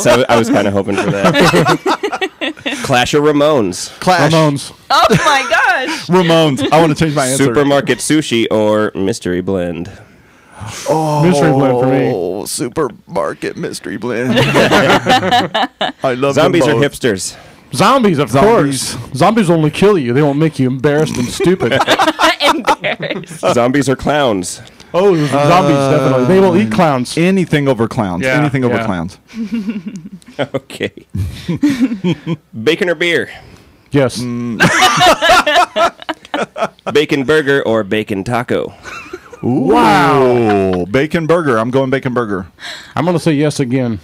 Yes, I was kind of hoping for that. Clash of Ramones. Clash. Ramones. Oh my gosh. Ramones. I want to change my answer. Supermarket Sushi or Mystery Blend. Oh, Mystery Blend for me. Supermarket Mystery Blend. I love Zombies or them both. hipsters? Zombies, of course. Zombies only kill you. They won't make you embarrassed and stupid. Embarrassed. Zombies or clowns? Oh, zombies, definitely. They will eat clowns. Anything over clowns. Yeah, Anything over yeah. clowns. Okay. Bacon or beer? Yes. Bacon burger or bacon taco? Wow. Bacon burger. I'm going bacon burger. I'm going to say yes again.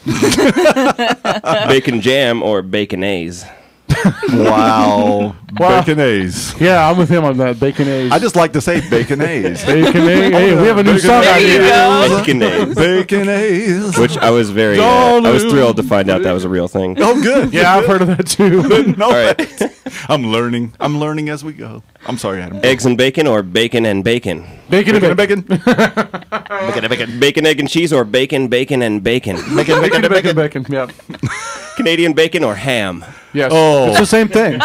Bacon jam or bacon A's? Wow. Bacon A's. Yeah, I'm with him on that. Bacon A's. I just like to say bacon A's. Bacon A's. Hey, we have a new song There idea. you go. Bacon A's. Bacon A's. Which I was very, I was thrilled to find out that was a real thing. Oh, good. Yeah, I've heard of that too. No, All right. I'm learning. I'm learning as we go. I'm sorry, Adam. Eggs and bacon or bacon and bacon? Bacon and Bacon bacon. and bacon. Bacon, egg, and cheese or bacon, bacon, and bacon? Bacon, bacon, Bacon, bacon. bacon, bacon. Yeah. Canadian bacon or ham? Yes. Oh. It's the same thing.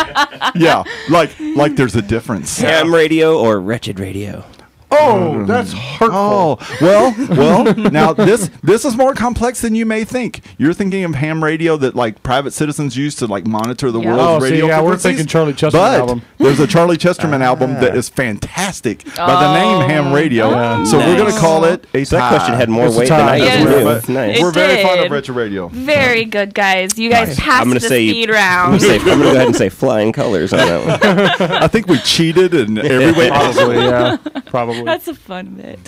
Yeah, like there's a difference. Ham radio or wretched radio? Oh, that's hurtful. Oh, well. Now this is more complex than you may think. You're thinking of ham radio that like private citizens use to like monitor the Yeah. world's Oh, see, radio yeah, we're frequencies. thinking Charlie Chesterman But album. there's a Charlie Chesterman album that is fantastic by the name Ham Radio. Yeah. So we're gonna call it a So that tie. question had more It's a weight than tie. I Yes. knew. But Nice. We're very fond of did. retro radio. Very good, guys. You guys passed I'm gonna the say- speed I'm round. gonna go ahead and say flying colors on that one. I think we cheated in every way possible. Probably, yeah. Probably. That's a fun bit.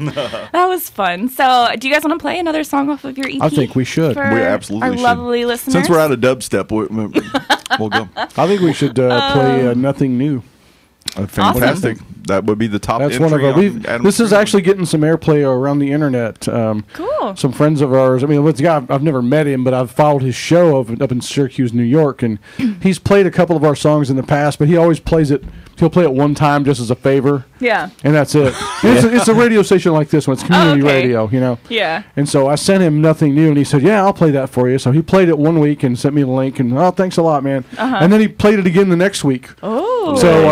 That was fun. So, do you guys want to play another song off of your EP? I think we should. For We absolutely our should. lovely listeners. Since we're out of dubstep, we'll go. I think we should play Nothing New. Fantastic. That would be the top That's entry one of our. on Adam's This is screen. actually getting some airplay around the internet. Cool. Some friends of ours. I mean, this guy, I've never met him, but I've followed his show up in Syracuse, New York, and he's played a couple of our songs in the past. But he always plays it. He'll play it one time just as a favor, Yeah. and that's it. And it's a radio station like this one. It's community okay. radio, you know. Yeah. And so I sent him Nothing New, and he said, "Yeah, I'll play that for you." So he played it one week and sent me the link, and oh, thanks a lot, man. And then he played it again the next week. Oh. So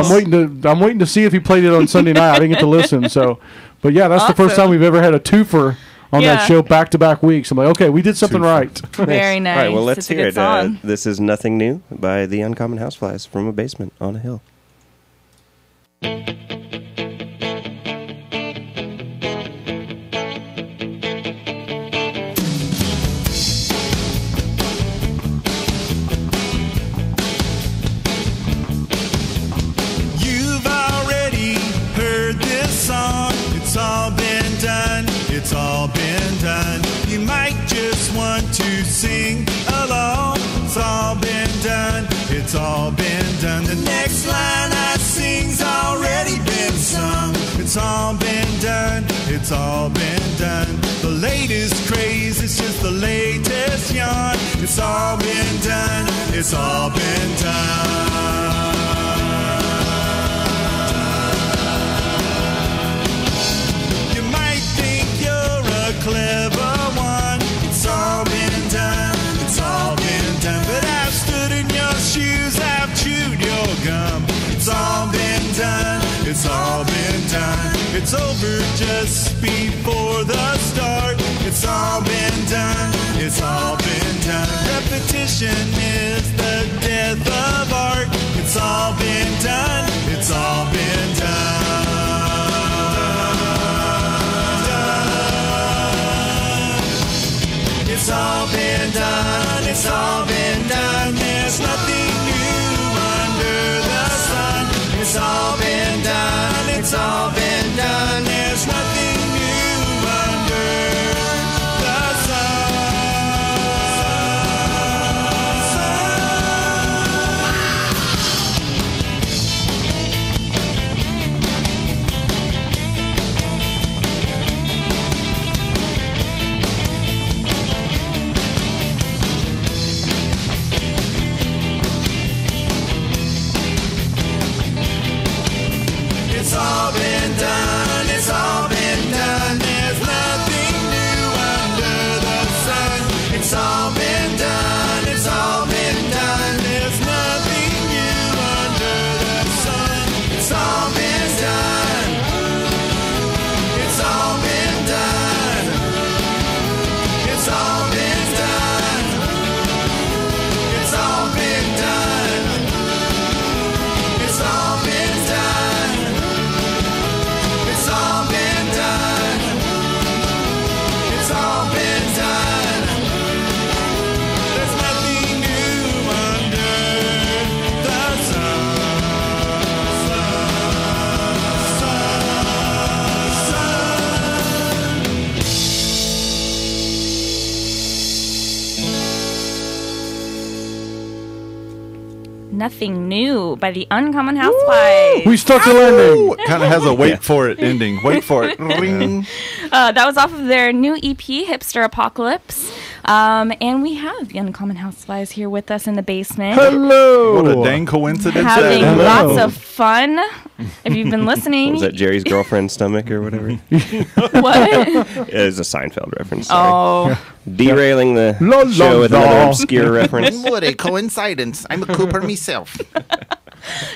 I'm waiting to see if he played it on Sunday night. I didn't get to listen. So, but yeah, that's the first Awesome. time we've ever had a twofer on Yeah. that show back-to-back weeks. I'm like, okay, we did something right. Very nice. All right, well, let's It's a hear good it. song. This is Nothing New by the Uncommon Houseflies from a basement on a hill. You've already heard this song. It's all been done. It's all been done. You might just want to sing along. It's all been done. It's all been done. The next line I sing's already been sung. It's all been done. It's all been done. The latest craze is just the latest yarn. It's all been done. It's all been done. You might think you're a clever one. It's all been done. It's all been done. But I've stood in your shoes. I've chewed your gum. It's all been done. It's all been done. It's over just before the start. It's all been done. It's all been done. Repetition is the death of art. It's all been done. It's all been done. It's all been done. It's all been done. There's nothing new under the sun. It's all been done. It's all been done. There's nothing new under the Nothing New by the Uncommon Houseflies. We stuck the landing. Kind of has a wait for it ending. Wait for it. Ring. That was off of their new EP, Hipster Apocalypse. And we have the Uncommon Houseflies here with us in the basement. Hello. What a dang coincidence Having that is. lots of fun. If you've been listening. Was that Jerry's girlfriend's stomach or whatever? What? It was a Seinfeld reference. Sorry. Oh. Derailing the La, la, show with la. another obscure reference. What a coincidence. I'm a Cooper myself.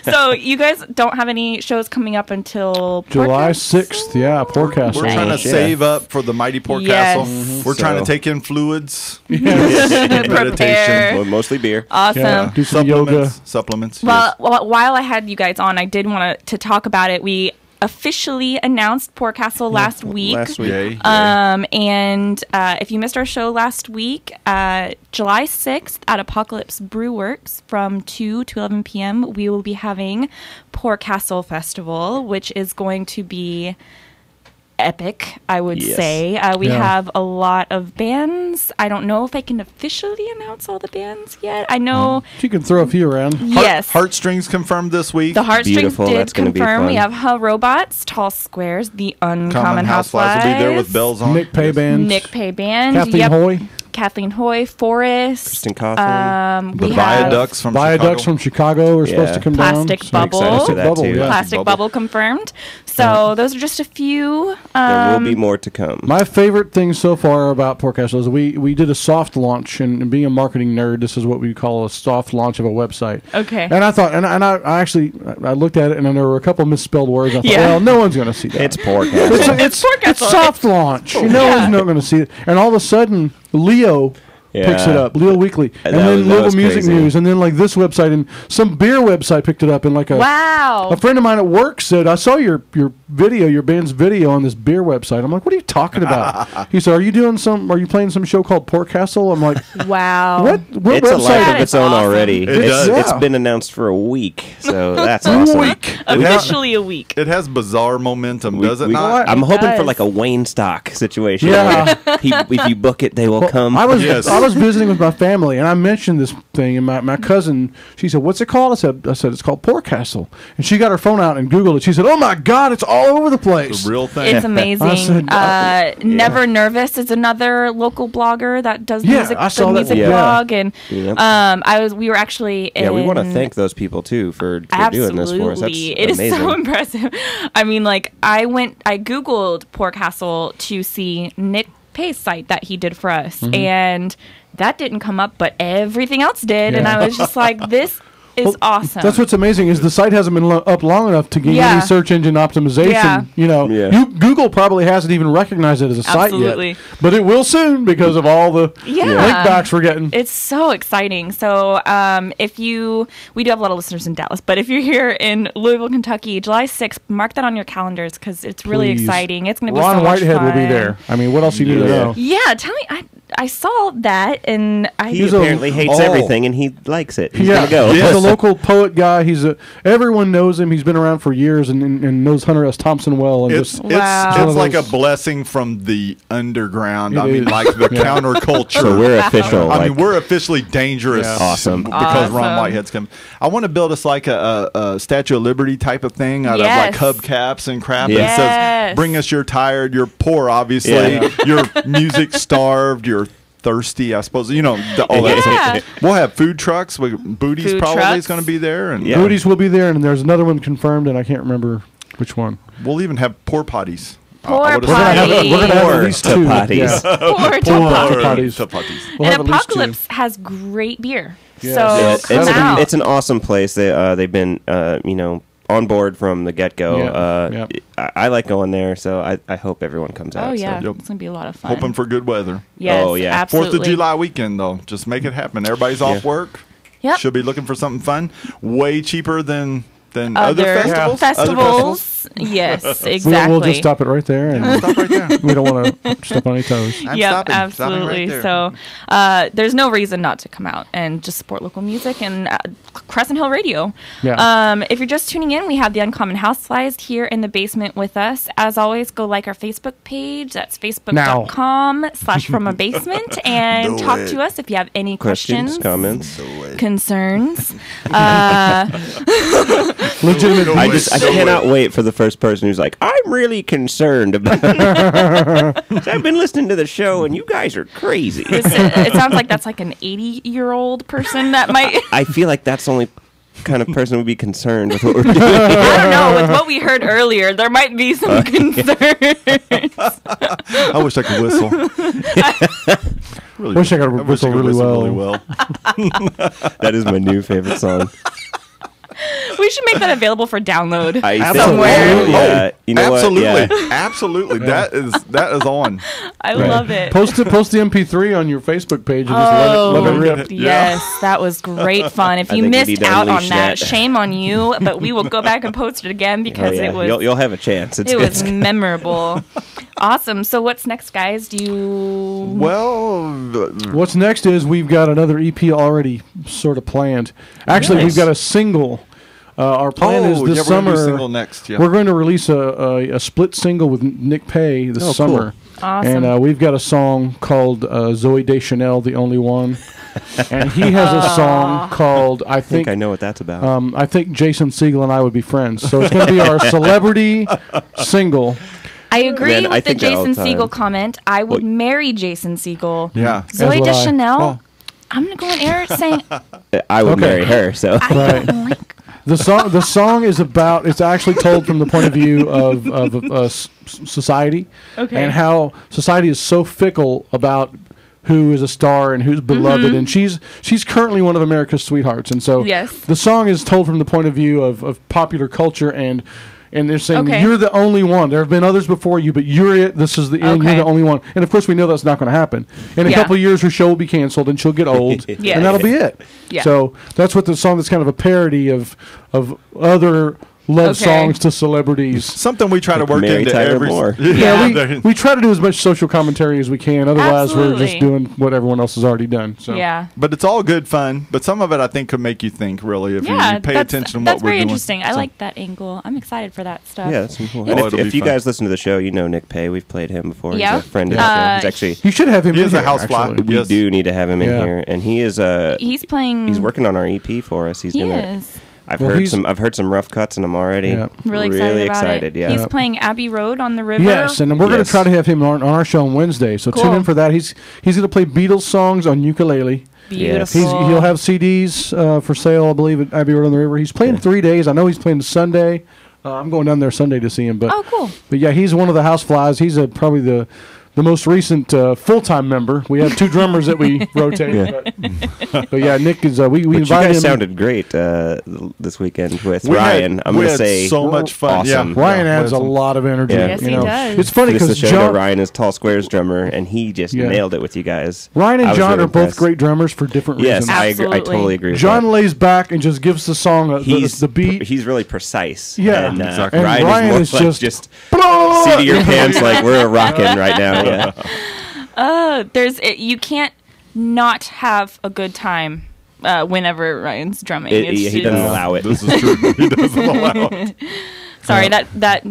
So you guys don't have any shows coming up until July Portcastle? 6th. Yeah, We're Portcastle. trying to Yeah. save up for the mighty Port Yes. Castle. We're trying to So- take in fluids. Prepare. Meditation. Well, mostly beer. Awesome. Yeah. Do some yoga. Supplements. Well, while I had you guys on, I did want to talk about it. We officially announced Portcastle last week. Last week. Yay. And if you missed our show last week, July 6th at Apocalypse Brew Works from 2 to 11 p.m., we will be having Portcastle Festival, which is going to be epic, I would Yes. say. We Yeah. have a lot of bands. I don't know if I can officially announce all the bands yet. I know, You can throw a few around. yes. Heartstrings confirmed this week. The Heartstrings Beautiful. did That's gonna be confirm. We fun. have Robots, Tall Squares, the Uncommon Common Houseflies will be there with bells on. Nick Pay Band. Nick Pay Band, Kathleen Hoy. Kathleen Hoy, Forrest, Kristen Coffin. The we have Viaducts from Viaducts Chicago. from Chicago are supposed Yeah. to come Plastic down. Bubble. excited for Plastic that Bubble, too. yeah. Plastic Bubble confirmed. So those are just a few. There will be more to come. My favorite thing so far about Portcastle is we did a soft launch, and being a marketing nerd, this is what we call a soft launch of a website. Okay. And I thought, and I actually I looked at it, and there were a couple misspelled words. I thought, Yeah. well, no one's going to see that. It's Portcastle. it's Portcastle. soft launch. No one's not going to see it. And all of a sudden, Leo picks it up, Leo Weekly, and That then was Louisville Music crazy. News, and then like this website, and some beer website picked it up, and like a Wow. friend of mine at work said, I saw your video, your band's video on this beer website. I'm like, what are you talking about? He said, are you playing some show called Portcastle? I'm like, Wow. what It's a website? life That of its is own awesome. already. It does. It's Yeah. been announced for a week, so that's awesome. Officially a week. It has bizarre momentum, does it We- not? I'm It hoping for does. like a Wayne Stock situation. Yeah. where if you book it, they will come. I was Yes. I was visiting with my family, and I mentioned this thing, and my cousin, she said, what's it called? I said it's called Portcastle. And she got her phone out and Googled it. She said, oh my God, it's all over the place. It's a real thing. It's amazing. I said, Never Nervous is another local blogger that does Yeah, music, I saw the that. music Yeah. blog, and Yep. we were actually Yeah, we want to in- thank those people too for doing this for us. That's Absolutely. It is amazing. so impressive. I mean, like, I Googled Portcastle to see Nick Pay's site that he did for us, Mm-hmm. and that didn't come up, but everything else did, and Yeah. I was just like, this is Well, awesome. That's what's amazing is the site hasn't been up long enough to gain Yeah. any search engine optimization. Yeah. You know, Yeah. Google probably hasn't even recognized it as a site Absolutely. yet, but it will soon because of all the Yeah. link backs we're getting. It's so exciting. So, we do have a lot of listeners in Dallas, but if you're here in Louisville, Kentucky, July 6th, mark that on your calendars because it's really Please. exciting. It's going to be Ron so much Whitehead fun. will be there. I mean, what else do you need to Yeah. know? Yeah, tell me. I saw that, and He He's a- apparently hates Oh. everything, and he likes it. He's Yeah, gonna go. he's a local poet guy. Everyone knows him. He's been around for years and knows Hunter S. Thompson well. And It's just Wow. it's like a those- blessing from the underground. It I mean, is. like the Yeah. counterculture. So we're official. I like, mean, we're officially dangerous. Yeah. Awesome. Because Ron Awesome. Whitehead's coming. I want to build us like a Statue of Liberty type of thing out Yes. of like hubcaps and crap. Yeah. And it Yes. says, bring us your tired, you're poor, obviously. Yeah. You're music starved, you're thirsty, I suppose. You know, all that Yeah. stuff. We'll have food trucks. Booties Food probably trucks. is going to be there. And Yeah. Booties will be there, and there's another one confirmed, and I can't remember which one. we'll even have poor potties. Poor I would've We're gonna have, Potty. we're gonna have Poor at least to two. potties. Yeah. Poor Poor Topa. potties. To potties. We'll have And at least two. Apocalypse has great beer. Yes. So Yeah, come out. it's an awesome place. They've been on board from the get go. Yeah, I like going there, so I hope everyone comes out. Oh yeah, Yep. it's gonna be a lot of fun. Hoping for good weather. Yes, Oh, yeah. absolutely. 4th of July weekend, though. Just make it happen. Everybody's off Yeah. work. Yep. Should be looking for something fun. Way cheaper than than other festivals. Festivals. Yes, exactly. We'll just stop it right there, and Stop right there. we don't want to step on any toes. I'm Yep, stopping absolutely. right there. So there's no reason not to come out and just support local music and Crescent Hill Radio. Yeah. If you're just tuning in, we have the Uncommon Houseflies here in the basement with us. As always, go like our Facebook page. That's facebook.com/fromabasement and talk to us if you have any questions, comments. concerns. Legitimate. I cannot wait for the first person who's like, I'm really concerned about I've been listening to the show and you guys are crazy. It sounds like that's like an 80-year-old person that might. I feel like that's the only kind of person would be concerned with what we're doing. I don't know. With what we heard earlier, there might be some concerns. I wish I could whistle. Wish I could whistle really well. That is my new favorite song. We should make that available for download. I think- Somewhere. Yeah, you know Absolutely. what? Yeah. Absolutely. That is on. I love it. Post the MP3 on your Facebook page and just let it rip. Yes, that was great fun. If I you think we need missed to out on unleash that, that. shame on you. But we will go back and post it again Oh, because yeah. it was You'll have a chance. it was memorable. Awesome. So what's next, guys? Do you? Well, What's next is we've got another EP already sort of planned. Actually, we've got a single. Our plan is this we're summer. gonna do single next. Yeah. We're going to release a split single with Nick Pay this cool. summer. Awesome. And we've got a song called Zoe Deschanel, The Only One. And he has a song called, I I think think, I know what that's about. I think Jason Segel and I would be friends. So it's going to be our celebrity single. I agree Man, I with the think that all Jason the time. Segel comment. I would Well- marry Jason Segel. Yeah. Zoe As would I. Deschanel. Oh. I'm gonna go on air saying I would okay. marry her, so. I Right. don't like. The song is about. It's actually told from the point of view of society, Okay. and how society is so fickle about who is a star and who's beloved, and she's currently one of America's sweethearts, and so Yes. the song is told from the point of view of popular culture, and they're saying Okay. you're the only one. There have been others before you, but you're it. This is the end. Okay. You're the only one, and of course we know that's not going to happen. In a Yeah. couple of years, her show will be canceled, and she'll get old, Yes. and that'll be it. Yeah. So that's what the song is kind of a parody of other love Okay. songs to celebrities. Something we try to work Mary into Tyler every. Moore. Yeah, we try to do as much social commentary as we can. Otherwise, we're just Absolutely. doing what everyone else has already done. So Yeah. But it's all good fun. But some of it, I think, could make you think. Really, if Yeah, you pay that's, attention to that's what we're very doing. interesting. I So- like that angle. I'm excited for that stuff. Yeah, that's cool. Oh, And it'll if be you fun. guys listen to the show, you know Nick Pay. We've played him before. Yeah. He's a friend of the Yeah. show. He's actually, you should have him He in is a here, housefly. actually. we Yes. do need to have him in Yeah. here, and he is He's playing. he's working on our EP for us. He's He gonna. is. I've Well, heard some rough cuts in him already. Yeah. Really excited about it. Yeah. He's playing Abbey Road on the river. Yes, and we're going Yes. to try to have him on our show on Wednesday. So tune Cool. in for that. He's going to play Beatles songs on ukulele. Beautiful. He'll have CDs for sale, I believe, at Abbey Road on the River. He's playing 3 days. I know he's playing Sunday. I'm going down there Sunday to see him. But Oh, cool. But yeah, he's one of the Houseflies. He's probably the most recent full-time member. We have two drummers that we rotate. But yeah, Nick is. We But you invited guys him. sounded great this weekend with We had- Ryan. I'm we going to had say so much fun. awesome. Yeah. Ryan Yeah, adds a we had some- lot of energy. Yeah. Yes, you he know. does. It's funny This is because the show to John, Ryan is Tall Squares drummer, and he just Yeah. nailed it with you guys. Ryan I and was John really are both impressed. great drummers for different Yes, reasons. I Absolutely. totally agree with John that. lays back and just gives the song the beat. He's really precise. Yeah. and, Exactly. And Ryan, Ryan is is more like just- just seat of your pants like we're rocking right now. Yeah. You can't not have a good time whenever Ryan's drumming. It's He just- doesn't allow it. This is true. He doesn't allow it. Sorry, that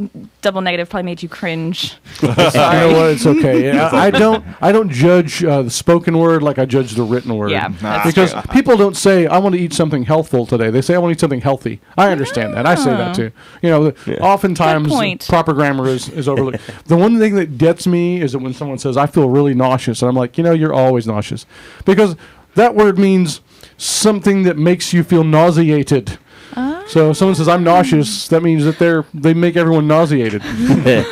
double negative probably made you cringe. You know what? It's okay. I don't judge the spoken word like I judge the written word. Yeah, that's because true. people don't say I want to eat something healthful today. They say I want to eat something healthy. I understand that. I say that too. You know, oftentimes Good point. proper grammar is overlooked. The one thing that gets me is that when someone says I feel really nauseous, and I'm like, you're always nauseous, because that word means something that makes you feel nauseated. So if someone says I'm nauseous, that means that they make everyone nauseated.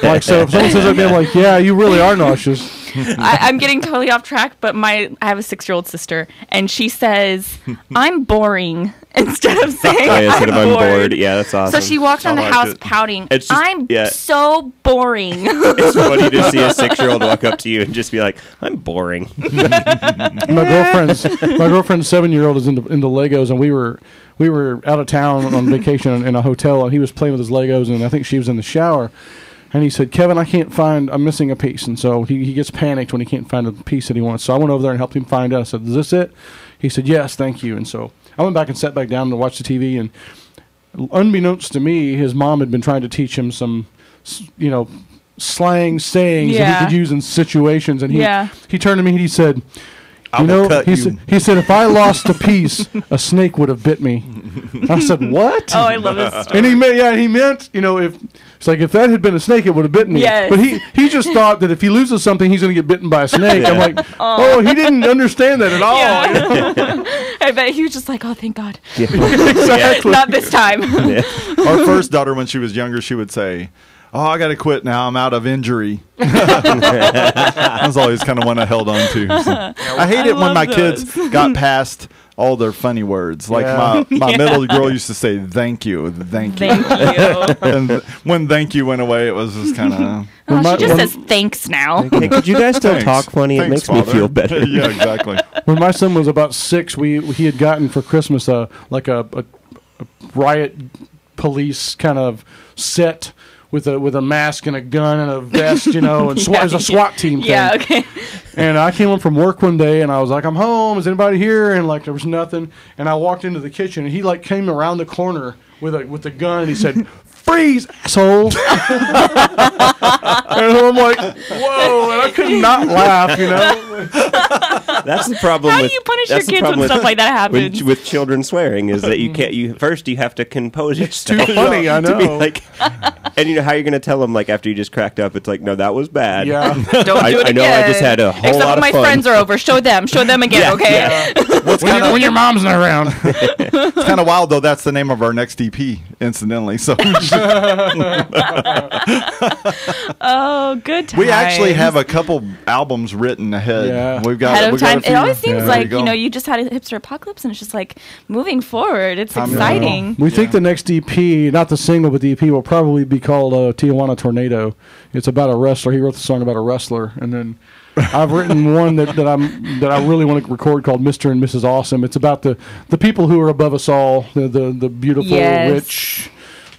Like, so if someone says that, I'm like, yeah, you really are nauseous. I'm getting totally off track, but I have a 6-year-old sister, and she says, "I'm boring," instead of saying, I'm bored. Yeah, that's awesome. So she walks around the like house it. pouting. It's just- I'm yeah. so boring. It's funny to see a 6-year-old walk up to you and just be like, "I'm boring." My girlfriend's 7-year-old is into Legos, and we were out of town on vacation in a hotel, and he was playing with his Legos, and I think she was in the shower, and he said, "Kevin, I'm missing a piece," and so he gets panicked when he can't find a piece that he wants. So I went over there and helped him find it. I said, "Is this it?" He said, "Yes, thank you." And so I went back and sat back down to watch the TV, and unbeknownst to me, his mom had been trying to teach him some, slang sayings that he could use in situations, and he turned to me and he said, he said, "If I lost a piece, a snake would have bit me." I said, "What?" Oh, I love this story. And he meant, if that had been a snake, it would have bitten me. Yes. But he just thought that if he loses something, he's going to get bitten by a snake. I'm like, he didn't understand that at all. Yeah. I bet he was just like, "Oh, thank God." Yeah. Exactly. Not this time. Yeah. Our first daughter, when she was younger, she would say, "Oh, I got to quit now. I'm out of injury." That was always kind of one I held on to. So. I hate it when my kids got past all their funny words. Like my middle girl used to say, "Thank you, thank you." Thank you. And when "thank you" went away, it was just kind of... Oh, she just says thanks now. Hey, could you guys still Thanks. talk funny? It Thanks, makes me Father. feel better. Yeah, exactly. When my son was about 6, he had gotten for Christmas a riot police kind of set with a mask and a gun and a vest, and it was a SWAT team thing. Yeah, okay. And I came home from work one day, and I was like, "I'm home. Is anybody here?" And there was nothing. And I walked into the kitchen, and he came around the corner with a gun, and he said, "Freeze, asshole!" And I'm like, "Whoa!" And I could not laugh, That's the problem. How do with, you punish that's your the kids when problem stuff like that happens? With children swearing is that you can't. You have to compose yourself. too funny, I To be know. like, and how you're going to tell them after you just cracked up? It's like, no, that was bad. Yeah. Don't do it I again. know I just had a whole Except lot when of my fun. friends are over. Show them again, okay? When your mom's not around. It's kind of wild, though. That's the name of our next EP, incidentally. So Oh, good times. we actually have a couple albums written ahead. Yeah. We've got Ahead of we've got a time. few. It always seems There like, you go. you just had a hipster apocalypse, and it's just like moving forward. It's Time to exciting. We think the next EP, not the single, but the EP will probably be called Tijuana Tornado. It's about a wrestler. He wrote the song about a wrestler, and then I've written one that I really want to record called Mr. and Mrs. Awesome. It's about the people who are above us all, the beautiful, Yes. rich.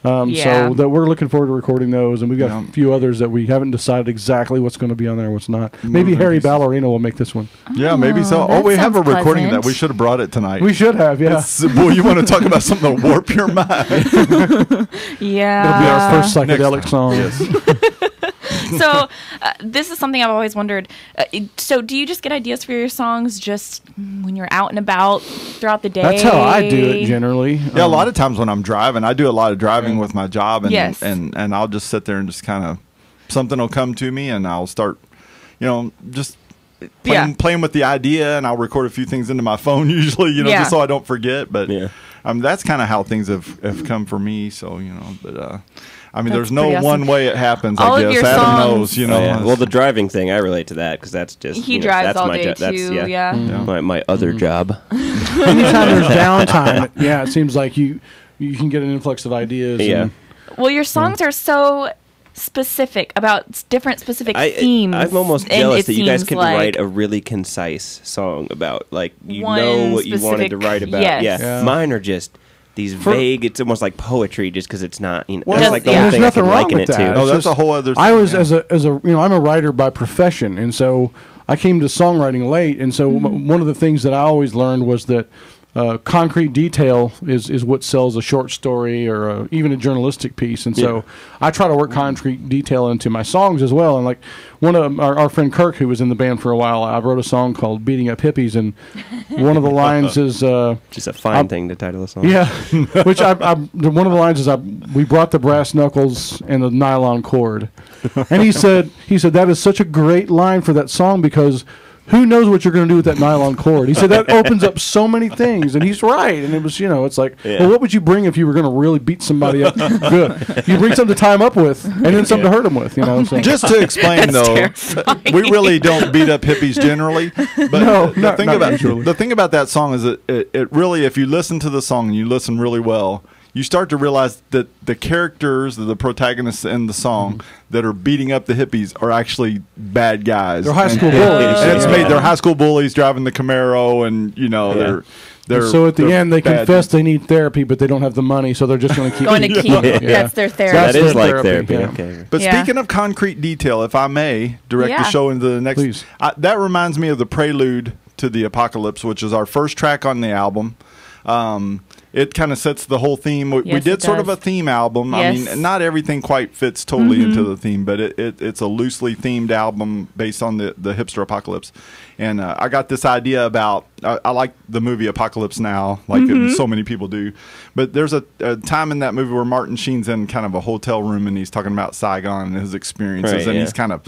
Yeah. So that we're looking forward to recording those, and we've got Yeah. a few others that we haven't decided exactly what's going to be on there and what's not. Maybe Harry Ballerino will make this one. Yeah, maybe so. Oh, Oh, that we have a sounds recording of that. pleasant. We should have brought it tonight. We should have, yeah. Boy, you want to talk about something to warp your mind? Yeah. It'll be our first Next psychedelic time. song. Yes. So this is something I've always wondered. So do you just get ideas for your songs just when you're out and about throughout the day? That's how I do it generally. Yeah, a lot of times when I'm driving, I do a lot of driving with my job, and Yes. and I'll just sit there and just kind of something will come to me, and I'll start, just playing with the idea, and I'll record a few things into my phone usually, Yeah. just so I don't forget. But Yeah. that's kind of how things have come for me. So but That's there's no pretty awesome. one way it happens. All I of guess your Adam songs- knows, Oh, yeah. Well, the driving thing, I relate to that because that's just He drives that's all my day job. too. That's, Yeah. my other job. Anytime there's downtime, it seems like you can get an influx of ideas. Yeah. and- Well, your songs are so specific about different specific themes. I'm almost and jealous it that you guys seems can like write a really concise song about you one know what you wanted to specific- write about. yes. Yeah. Mine are just these vague. It's almost like poetry, just because it's not. Well, that's like the yeah. only there's thing I nothing can wrong liken with it that. to. It's Oh, that's just- a whole other thing. I was yeah. as a I'm a writer by profession, and so I came to songwriting late. And so one of the things that I always learned was that concrete detail is what sells a short story or even a journalistic piece. And so I try to work concrete detail into my songs as well. And like one of our friend Kirk, who was in the band for a while, I wrote a song called "Beating Up Hippies," and one of the lines is. Just a fine thing to title a song. Yeah, which one of the lines is we brought the brass knuckles and the nylon cord, and he said that is such a great line for that song because who knows what you're going to do with that nylon cord? He said that opens up so many things, and he's right. And it was, it's like, well, what would you bring if you were going to really beat somebody up good? You bring something to tie him up with, and then something to hurt him with, So. Just to explain, though, we really don't beat up hippies generally. But the thing about that song is that it really, if you listen to the song and you listen really well, you start to realize that the characters, the protagonists in the song that are beating up the hippies are actually bad guys. They're high school bullies. And they're high school bullies driving the Camaro, and they're so at the end they confess they need therapy, but they don't have the money, so they're just going to keep That's their therapy. That is like therapy. Okay. But speaking of concrete detail, if I may direct the show into the next, that reminds me of the prelude to the Apocalypse, which is our first track on the album. It kind of sets the whole theme. We did sort of a theme album. Yes. I mean, not everything quite fits totally into the theme, but it's a loosely themed album based on the hipster apocalypse. And I got this idea about, I like the movie Apocalypse Now, like so many people do. But there's a time in that movie where Martin Sheen's in kind of a hotel room, and he's talking about Saigon and his experiences. And he's kind of,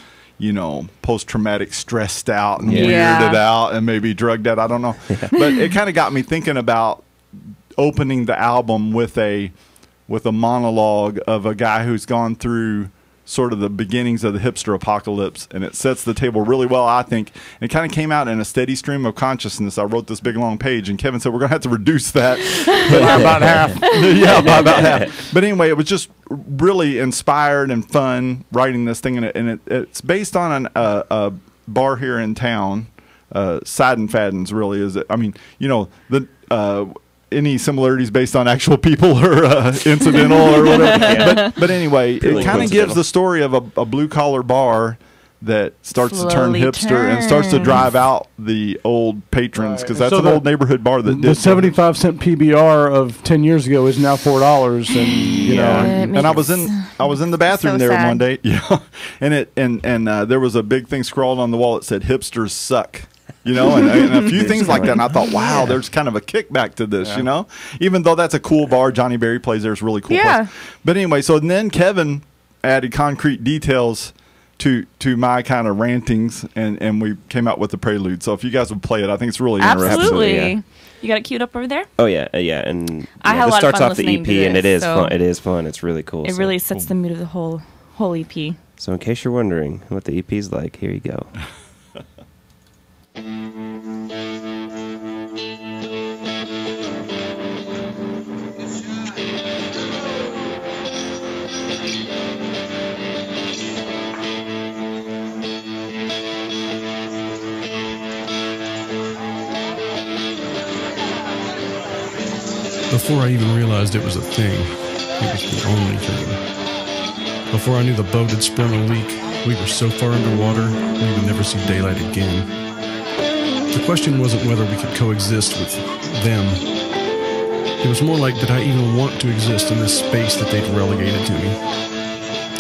post-traumatic, stressed out and weirded out and maybe drugged out. I don't know. But it kind of got me thinking about opening the album with a monologue of a guy who's gone through sort of the beginnings of the hipster apocalypse, and it sets the table really well, I think. And it kind of came out in a steady stream of consciousness. I wrote this big long page, and Kevin said we're going to have to reduce that by about half. By about half. But anyway, it was just really inspired and fun writing this thing, and it's based on a bar here in town. Sidon Fadden's really is it. I mean, any similarities based on actual people or incidental or whatever. But anyway, it kind of gives the story of a blue-collar bar that starts to turn hipster and starts to drive out the old patrons, because that's an old neighborhood bar that did. The 75-cent PBR of 10 years ago is now $4, and and I was in the bathroom there one day, and there was a big thing scrawled on the wall that said "Hipsters suck." And a few things like that. And I thought, wow, there's kind of a kickback to this, even though that's a cool bar. Johnny Berry plays there. It's a really cool place. But anyway, so then Kevin added concrete details to my kind of rantings, and we came out with the prelude. So if you guys would play it, I think it's really interesting. Absolutely. You got it queued up over there? Oh, yeah. And I had a lot starts of fun off the listening EP, to this, and it is fun. It is fun. It's really cool. It really sets the mood of the whole EP. So in case you're wondering what the EP's like, here you go. Before I even realized it was a thing, it was the only thing. Before I knew the boat had sprung a leak, we were so far underwater we would never see daylight again. The question wasn't whether we could coexist with them. It was more like, did I even want to exist in this space that they'd relegated to me?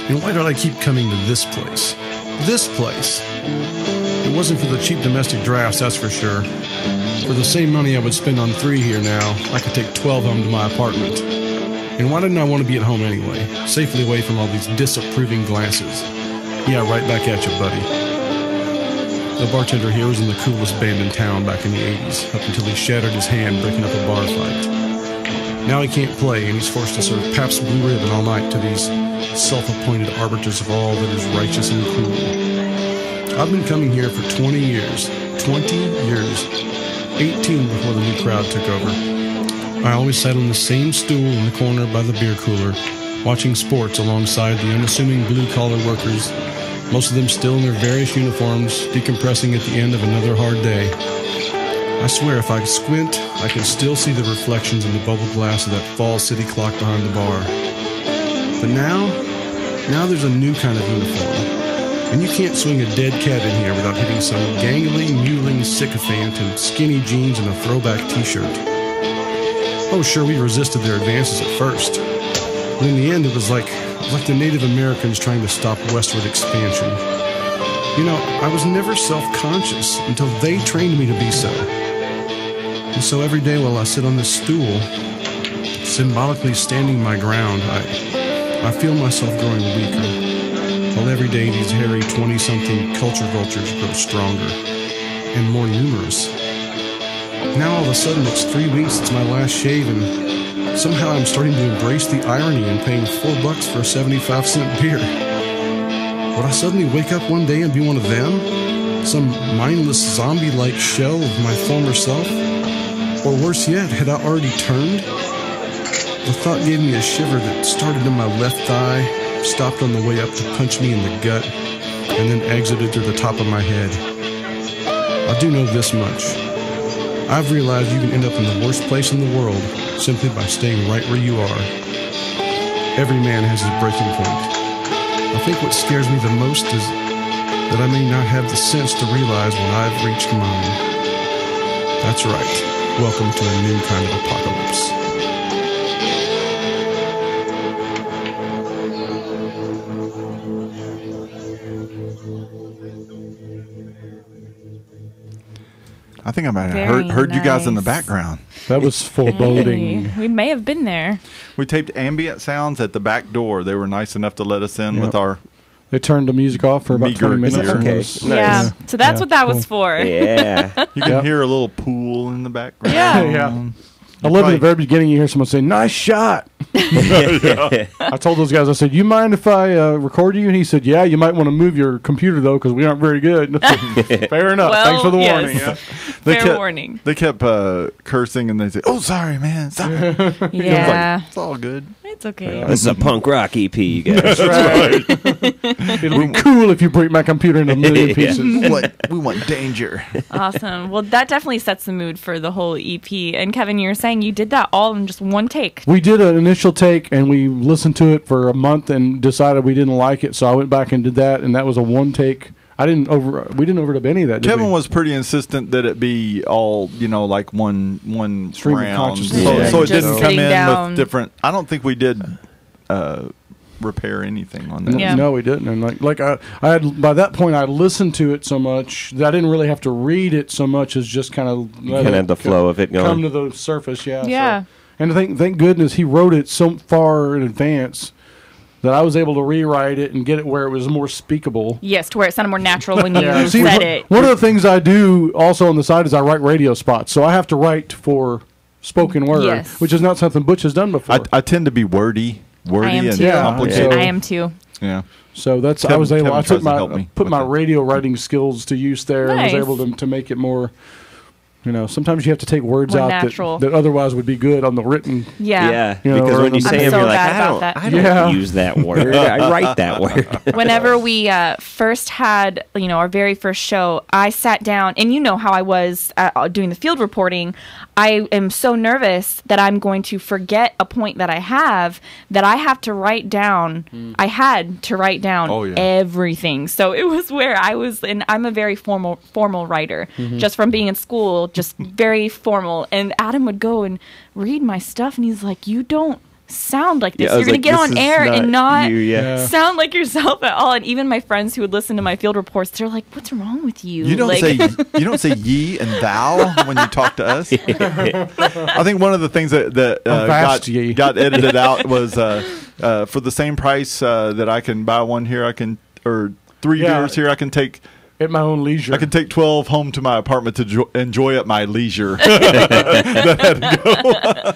And why did I keep coming to this place? This place! It wasn't for the cheap domestic drafts, that's for sure. For the same money I would spend on 3 here now, I could take 12 home to my apartment. And why didn't I want to be at home anyway, safely away from all these disapproving glances? Yeah, right back at you, buddy. The bartender here was in the coolest band in town back in the 80s, up until he shattered his hand breaking up a bar fight. Now he can't play, and he's forced to serve Pabst Blue Ribbon all night to these self-appointed arbiters of all that is righteous and cool. I've been coming here for 20 years. 20 years. 18 before the new crowd took over. I always sat on the same stool in the corner by the beer cooler, watching sports alongside the unassuming blue-collar workers, most of them still in their various uniforms, decompressing at the end of another hard day. I swear if I squint, I can still see the reflections in the bubble glass of that Falls City clock behind the bar. But now there's a new kind of uniform. And you can't swing a dead cat in here without hitting some gangly, mewling sycophant in skinny jeans and a throwback t-shirt. Oh, sure, we resisted their advances at first. But in the end, it was like the Native Americans trying to stop westward expansion. I was never self-conscious until they trained me to be so. And so every day while I sit on this stool, symbolically standing my ground, I feel myself growing weaker. While every day these hairy 20-something culture vultures grow stronger. and more numerous. Now all of a sudden it's 3 weeks since my last shave, and somehow I'm starting to embrace the irony in paying $4 for a 75-cent beer. Would I suddenly wake up one day and be one of them? Some mindless zombie-like shell of my former self? Or worse yet, had I already turned? The thought gave me a shiver that started in my left thigh, stopped on the way up to punch me in the gut, and then exited through the top of my head. I do know this much. I've realized you can end up in the worst place in the world simply by staying right where you are. Every man has his breaking point. I think what scares me the most is that I may not have the sense to realize when I've reached mine. That's right. Welcome to a new kind of apocalypse. I think I might have Very heard you guys in the nice. background. That was foreboding. Hey, we may have been there. We taped ambient sounds at the back door. They were nice enough to let us in with our... They turned the music off for about Meager 20 minutes. ear. and Okay. it was- Nice. Yeah. So that's Yeah, what that cool. was for. Yeah. You can Yep. hear a little pool in the background. Yeah. Yeah. I love at the very beginning you hear someone say, "Nice shot." I told those guys, I said, "You mind if I record you?" And he said, "Yeah, you might want to move your computer though, because we aren't very good." Fair enough. Well, Thanks for the yes. warning. Yeah. They Fair kept- warning. They kept cursing and they said, "Oh, sorry, man. Sorry." Yeah. It's all good. It's okay. This is a punk rock EP, you guys. It'll be cool if you break my computer into a million Yeah. pieces. We want danger. Awesome. Well, that definitely sets the mood for the whole EP. And Kevin, you were saying you did that all in just one take. We did an initial take and we listened to it for a month and decided we didn't like it, so I went back and did that, and that was a one take. We didn't overdub any of that. Did Kevin we? was pretty insistent that it be all, like one Stream of round. consciousness. So, Yeah. so it Just didn't come sitting in down. with different. I don't think we did repair anything on that. Yeah. No, we didn't. And like I had by that point I listened to it so much that I didn't really have to read it so much as just kind of Kind of had the flow of it come going. to the surface. Yeah. Yeah. So. And thank goodness he wrote it so far in advance that I was able to rewrite it and get it where it was more speakable. Yes, to where it sounded more natural when you See, said it. one of the things I do also on the side is I write radio spots, so I have to write for spoken word, Yes. which is not something Butch has done before. I tend to be wordy I am and too. Yeah, complicated. so- I am too. Yeah. So that's I Kevin- was able. Kevin I took tries to help me put with my that. radio writing skills to use there, and Nice. was able to make it more. Sometimes you have to take words More out natural. that otherwise would be good on the written. Yeah. Yeah, You know, because or when you I'm say them, so you're like, bad I about don't, that. I don't Yeah. use that word. I write that word. Whenever we first had, our very first show, I sat down, and you know how I was doing the field reporting. I am so nervous that I'm going to forget a point that I have to write down. I had to write down Oh, yeah. everything. So it was where I was, and I'm a very formal writer, just from being in school, just very formal. And Adam would go and read my stuff, and he's like, "You don't sound like this. Yeah, I You're was going to like, get this on is air and not you, yeah. sound like yourself at all." And even my friends who would listen to my field reports, they're like, "What's wrong with you?" You don't like, say ye and thou when you talk to us. I think one of the things that vast ye. got edited out was for the same price that I can buy one here, or 3 Yeah. beers here, I can take At my own leisure. I can take 12 home to my apartment to enjoy at my leisure. Yeah,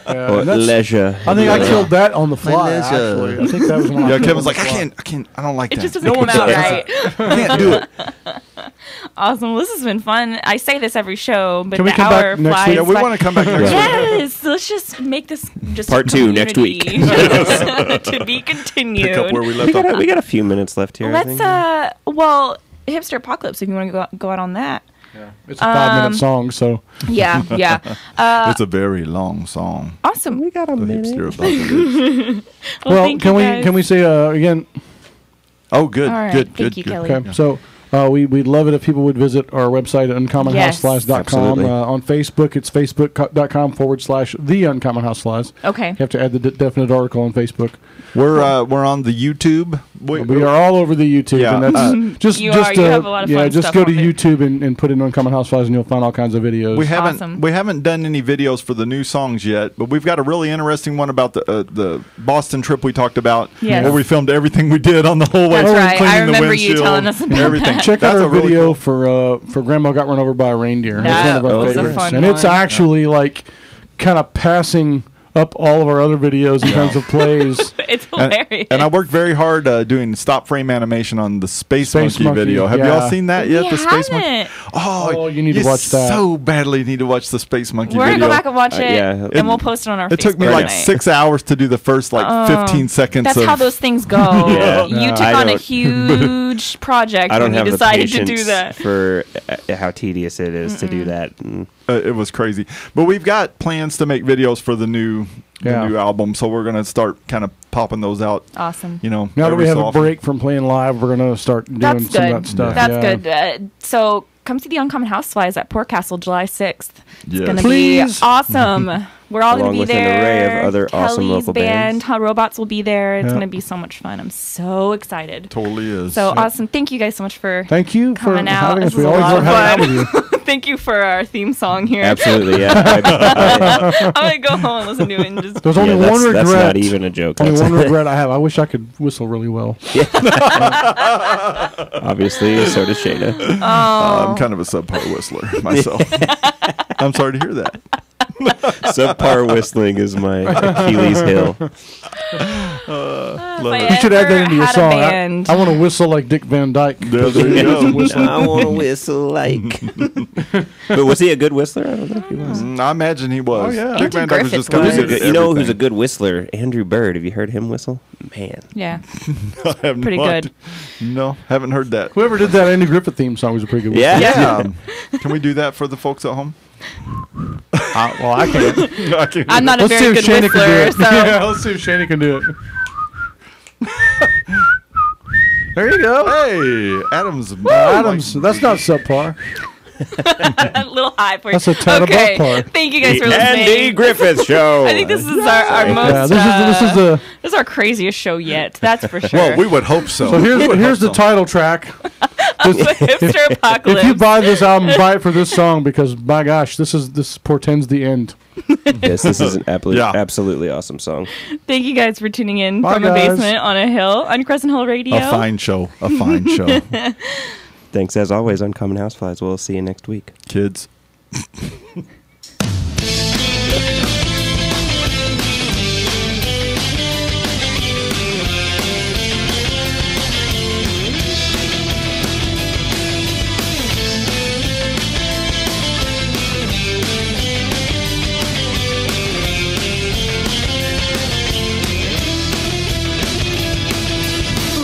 Or and that's- leisure. I think I killed that on the fly. leisure. Actually, I think that was one. Yeah, Kevin's like, I don't like it that. just doesn't come out right. I can't do it. Awesome. Well, this has been fun. I say this every show, but Can we the come back hour next flies week? Yeah, we by. want to come back next week. Yes, let's just make this just Part a 2 next week. community. To be continued. Pick up where we We left off. got a few minutes left here. I Let's think. hipster apocalypse. If you want to go out on that. It's a 5-minute song, so Yeah, yeah. It's a very long song. Awesome. we got a The minute. hipster apocalypse. Well, thank you guys. can we say again? Oh, good, All right, good, thank good, you, good. Kelly. Okay, so we'd love it if people would visit our website at uncommonhouseflies.com. Absolutely. On Facebook, it's facebook.com/The Uncommon House Flies. Okay. You have to add the definite article on Facebook. We're on the YouTube. We are all over the YouTube, Yeah, and that's just You just are. You have a lot of fun just stuff go to on there. YouTube and put in Uncommon Houseflies, and you'll find all kinds of videos. Awesome. We haven't done any videos for the new songs yet, but we've got a really interesting one about the Boston trip we talked about, Yes. where we filmed everything we did on the whole way. That's right. cleaning I the remember you windshield, telling us about everything. that. Check out That's our a really video cool- for Grandma Got Run Over by a Reindeer. That It's one of our was a favorites, fun and it's one. actually like kind of passing up all of our other videos in terms of plays. It's hilarious. And I worked very hard doing stop frame animation on the Space Space Monkey Monkey, video. Have yeah. y'all seen that yet? We the Space Monkey. haven't. Oh, you need to watch that. So badly need to watch the Space Monkey We're video. gonna go back and watch it, yeah. and we'll post it on our. It took me Facebook like tonight. 6 hours to do the first 15 seconds. That's of, how those things go. Yeah. You took I on a don't- huge project I don't when you have the decided to patience do that. for how tedious it is to do that. It was crazy. But we've got plans to make videos for the new album, so we're gonna start kind of popping those out. Awesome. You know, Now that every we have so a often. break from playing live, we're gonna start doing That's some good. of that stuff. That's yeah. good. So come see the Uncommon Houseflies at Port Castle July 6th. It's Yes. going to Please. be awesome. We're all going Along to be with an there. array of other awesome Kelly's local band, bands. Hot Robots will be there. It's Yeah. going to be so much fun. I'm so excited. Totally is. So awesome. Thank you guys so much for Thank you for coming out. having us. This We was a always lot love of hanging out with you. Thank you for our theme song here. Absolutely, yeah. I'm going to go home and listen to it and just. There's only Yeah, one regret. that's not even a joke. Only That's one regret I have. I wish I could whistle really well. obviously, so does Shayna. I'm kind of a subpar whistler myself. I'm sorry to hear that. Subpar whistling is my Achilles heel. If You should add that into your song. I want to whistle like Dick Van Dyke. Yeah, there you go. I want to whistle like. But was he a good whistler? I don't think he was. I imagine he was. Oh, yeah. Dick Andrew Van Dyke was Griffith just kind was. of You know who's a good whistler? Andrew Bird. Have you heard him whistle? Man. Yeah. pretty good. No, haven't heard that. Whoever did that Andy Griffith theme song was a pretty good whistler. Yeah. Yeah. Can we do that for the folks at home? Well, I can't. I can't I'm do not it. a very good Shana whistler, can do it. so. Yeah, let's see if Shana can do it. There you go. Hey, Adam's. Adams, that's not subpar. A little high for you. That's a tad above Okay. par. Thank you guys for Andy listening. Griffith Show. I think this is our most. Yeah, this is our craziest show yet. That's for sure. Well, we would hope so. So here's the title track. Hipster apocalypse. If you buy this album, buy it for this song because by gosh, this portends the end. Yes, this is an Yeah. absolutely awesome song. Thank you guys for tuning in Bye, from a guys. basement on a hill on Crescent Hill Radio. A fine show. A fine show. Thanks as always, Uncommon Houseflies. We'll see you next week. Kids.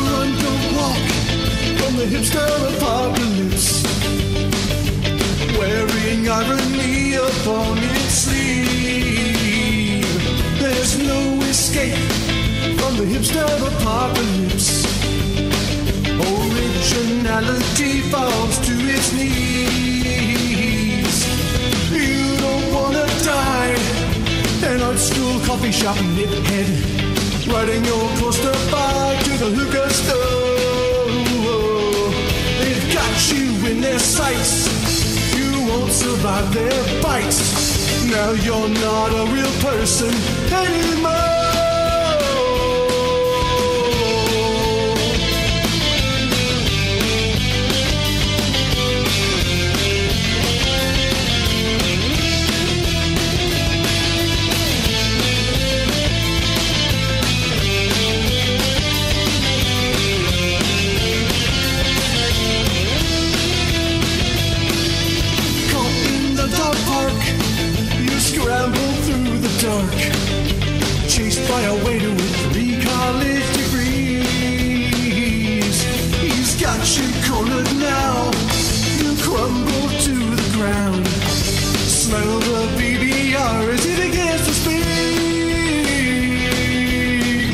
Run, don't walk from the hipster apocalypse, wearing irony upon its sleeve. There's no escape from the hipster apocalypse. Originality falls to its knees. You don't wanna die, an art school coffee shop nithead, riding your coaster bike to the hookah stove. They've got you in their sights. You won't survive their bites. Now you're not a real person anymore. Caught in the dog park, you scramble through the dark, chased by a waiter with 3 college degrees. He's got you cornered now, you crumble to the ground. Smell the BBR as it begins to speak.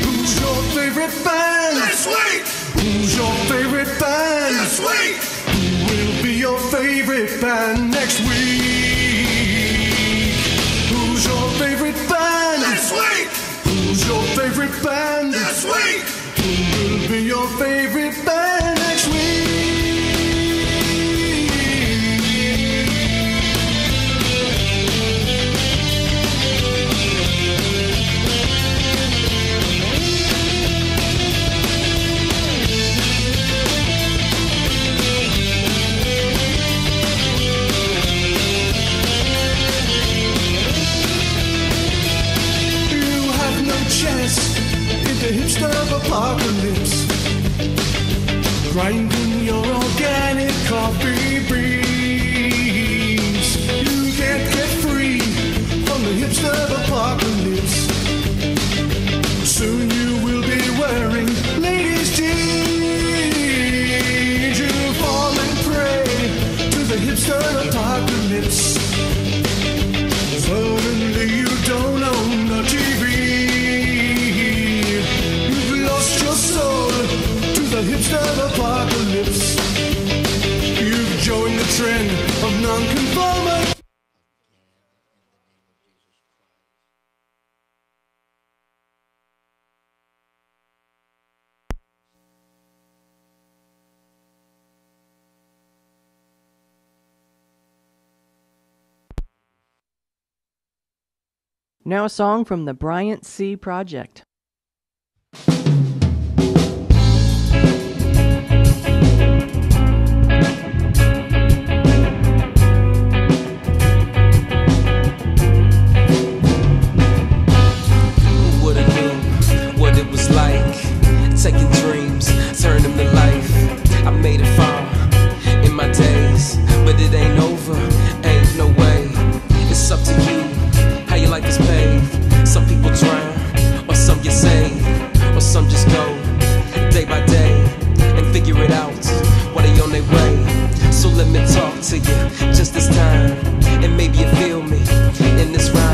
Who's your favorite band? This week! Who's your favorite band? This week! Will be your favorite band next week. Who's your favorite band? This week. Who's your favorite band? This week. Who will be your your favorite band next week. The hipster apocalypse, grinding your organic coffee beans. You can't get free from the hipster apocalypse. Soon you will be wearing ladies' jeans. You're falling prey to the hipster apocalypse. Suddenly you don't own a TV. The hipster apocalypse. You've joined the trend of nonconformity. Now a song from the Bryant C. Project. Taking dreams, turn them to life. I made it far in my days, but it ain't over, ain't no way. It's up to you, how your life is paved. Some people drown, or some get saved, or some just go day by day and figure it out while they on their way. So let me talk to you just this time, and maybe you feel me in this rhyme.